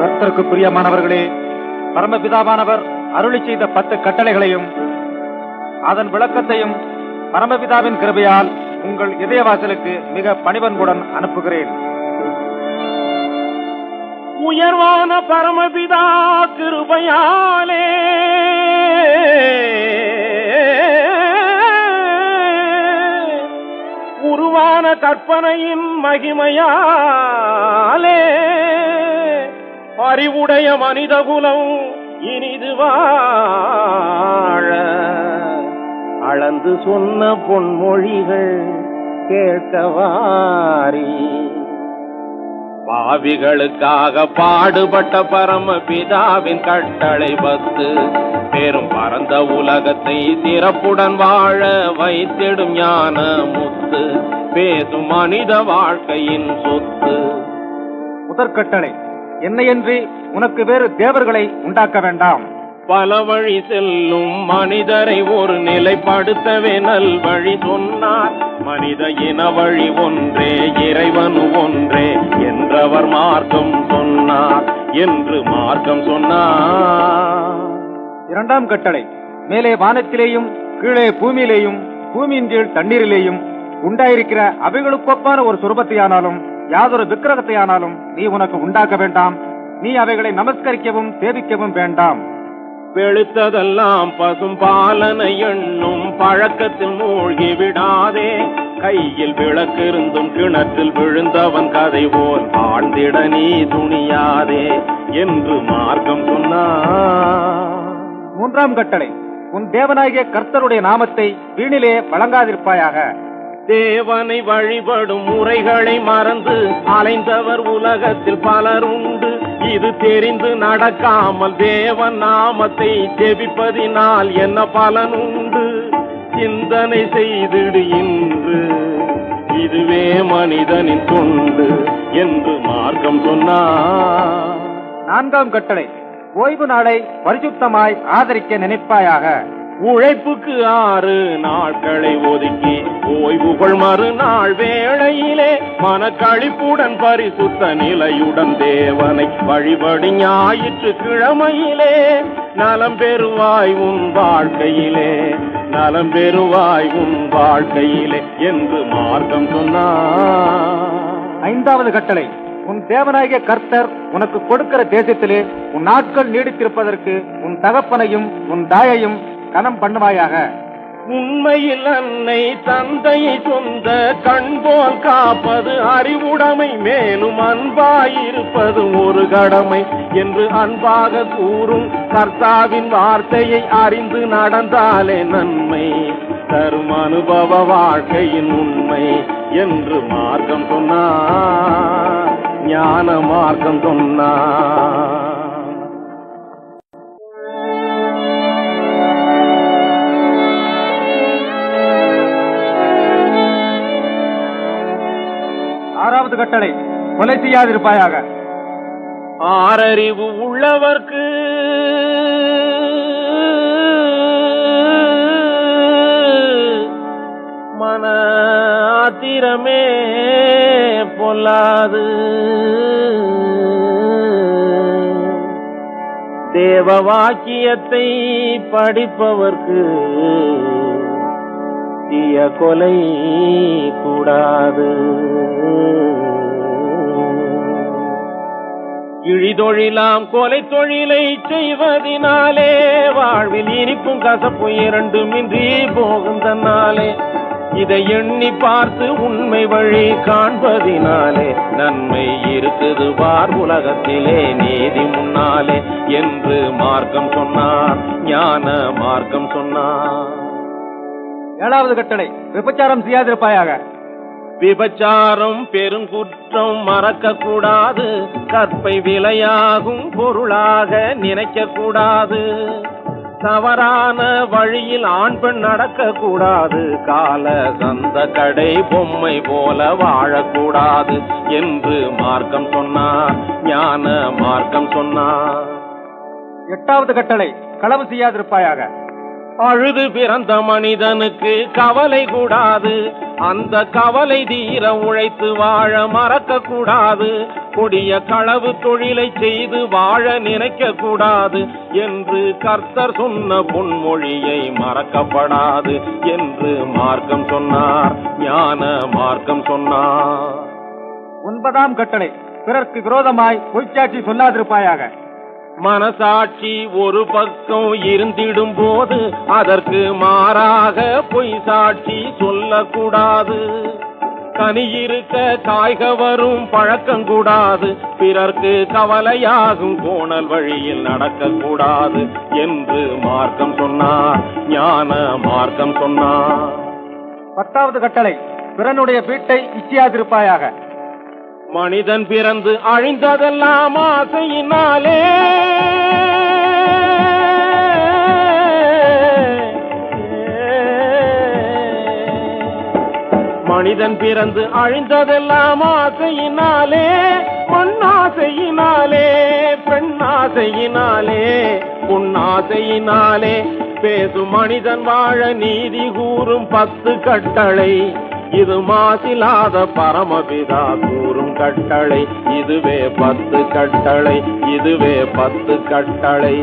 கர்த்தருக்கு பிரியமானவர்களே, பரமபிதாவானவர் அருளி செய்த 10 கட்டளைகளையும் அதன் விளக்கத்தையும் பரமபிதாவின் கிருபையால் உங்கள் இதயவாசலுக்கு மிக பணிவன்புடன் அனுப்புகிறேன். உயர்வான பரமபிதா கிருபையாலே உருவான கற்பனையின் மகிமையாலே அறிவுடைய மனிதகுலம் இனிது வாழ அளந்து சொன்ன பொன்மொழிகள் கேட்கவாரி. பாவிகளுக்காக பாடுபட்ட பரமபிதாவின் கட்டளை 10 பெரும் பரந்த உலகத்தை சிறப்புடன் வாழ வைத்திடும் ஞான முத்து, பேசும் மனித வாழ்க்கையின் சொத்து. முதற்கட்டளை, என்னையன்றி உனக்கு வேறு தேவர்களை உண்டாக்க வேண்டாம். பல வழி செல்லும் மனிதரை ஒரு நிலைப்படுத்தவே நல் வழி சொன்னார். மனித இன வழி ஒன்றே, இறைவன் ஒன்றே என்றவர் மார்க்கம் சொன்னார் என்று மார்க்கம் சொன்னார். இரண்டாம் கட்டளை, மேலே வானத்திலேயும் கீழே பூமியிலேயும் பூமியின் கீழ் தண்ணீரிலேயும் உண்டாயிருக்கிற அவைகளுக்கொப்பான ஒரு சுரூபத்தையானாலும் யாதொரு விக்கிரகத்தையானாலும் நீ உனக்கு உண்டாக்க வேண்டாம். நீ அவைகளை நமஸ்கரிக்கவும் சேவிக்கவும் வேண்டாம். வெளுத்ததெல்லாம் பசும் பாலனை எண்ணும் பழக்கத்தில் மூழ்கி விடாதே. கையில் விளக்கிருந்தும் கிணற்றில் விழுந்தவன் கதை போல் ஆழ்ந்திட நீ துணியாதே என்று மார்க்கம் சொன்னார். மூன்றாம் கட்டளை, உன் தேவனாகிய கர்த்தருடைய நாமத்தை வீணிலே வழங்காதிருப்பாயாக. தேவனை வழிபடும் முறைகளை மறந்து அலைந்தவர் உலகத்தில் பலர் உண்டு. இது தெரிந்து நடக்காமல் தேவன் நாமத்தை ஜெபிப்பதினால் என்ன பலன் உண்டு? சிந்தனை செய்திடு இன்று, இதுவே மனிதனின் தொண்டு என்று மார்க்கம் சொன்னார். நான்காம் கட்டளை, ஓய்வு நாளை பரிசுத்தமாய் ஆதரிக்க நினைப்பாயாக. உழைப்புக்கு 6 நாட்களை ஒதுக்கி ஓய்வுகள் மறுநாள் வேளையிலே மனக்களிப்புடன் பரிசுத்த நிலையுடன் தேவனை வழிபடி ஞாயிற்று கிழமையிலே நலம் பெறுவாய் உன் வாழ்க்கையிலே, நலம் பெறுவாய் உன் வாழ்க்கையிலே என்று மார்க்கம் சொன்னார். ஐந்தாவது கட்டளை, உன் தேவனாகிய கர்த்தர் உனக்கு கொடுக்கிற தேசத்திலே உன் நாட்கள் நீடித்திருப்பதற்கு உன் தகப்பனையும் உன் தாயையும் கனம் பண்ணுவாயாக. உண்மையில் அன்னை தந்தையை சொந்த கண் போல் காப்பது அறிவுடைமை, மேலும் அன்பாயிருப்பது ஒரு கடமை என்று அன்பாக கூறும் கர்த்தாவின் வார்த்தையை அறிந்து நடந்தாலே நன்மை தரும் அனுபவ வாழ்க்கையின் உண்மை என்று மார்க்கம் சொன்னார். ஞான மார்க்கம் சொன்னார். ஆறாவது கட்டளை, கொலை செய்யாதிருப்பாயாக. ஆறறிவு உள்ளவர்க்கு மன ஆத்திரமே பொல்லாது. தேவ வாக்கியத்தை படிப்பவர்க்கு தீய கொலை கூடாது. இழிதொழிலாம் கொலை தொழிலை செய்வதினாலே வாழ்வில் இனிப்பும் கசப்பும் இரண்டுமின்றி போகும் தன்னாலே. இதை எண்ணி பார்த்து உண்மை வழி காண்பதினாலே நன்மை இருக்குது பார் உலகத்திலே நீதி முன்னாலே என்று மார்க்கம் சொன்னார். ஞான மார்க்கம் சொன்னார். ஏழாவது கட்டளை, விபச்சாரம் செய்யாதிருப்பாயாக. விபச்சாரம் பெருங்குற்றம் மறக்க கூடாது. கற்பை விலையாகும் பொருளாக நினைக்க கூடாது. தவறான வழியில் ஆண் பெண் நடக்க கூடாது. கால சந்த கடை பொம்மை போல வாழக்கூடாது என்று மார்க்கம் சொன்னார். ஞான மார்க்கம் சொன்னார். எட்டாவது கட்டளை, களவு செய்யாதிருப்பாயாக. அழுது பிறந்த மனிதனுக்கு கவலை கூடாது, அந்த கவலை தீர உழைத்து வாழ மறக்க கூடாது. கொடிய களவு தொழிலை செய்து வாழ நினைக்க கூடாது என்று கர்த்தர் சொன்ன பொன்மொழியை மறக்கப்படாது என்று மார்க்கம் சொன்னார், ஞான மார்க்கம் சொன்னார். 9ஆம் கட்டளை, பிறர்க்கு விரோதமாய் பொய்ச்சாட்சி சொல்லாதிருப்பாயாக. மனசாட்சி ஒரு பக்கம் இருந்திடும் போது அதற்கு மாறாக பொய் சாட்சி சொல்லக்கூடாது. கனி இருக்க காய்க வரும் பழக்கம் கூடாது, பிறர்க்கு கவலையாகும் கோணல் வழியில் நடக்கக்கூடாது என்று மார்க்கம் சொன்னார், ஞான மார்க்கம் சொன்னார். 10வது கட்டளை, பிறனுடைய வீட்டை இச்சியாதிருப்பாயாக. மனிதன் பிறந்து அழிந்ததெல்லாம் ஆசையினாலே, மனிதன் பிறந்து அழிந்ததெல்லாம் ஆசையினாலே, மண்ணாசையினாலே, பெண்ணாசையினாலே, பொன்னாசையினாலே. பேசும் மனிதன் வாழ நீதி கூறும் 10 கட்டளை, இது மாசிலாத பரமபிதா கூறும் கட்டளை. இதுவே 10 கட்டளை, இதுவே 10 கட்டளை.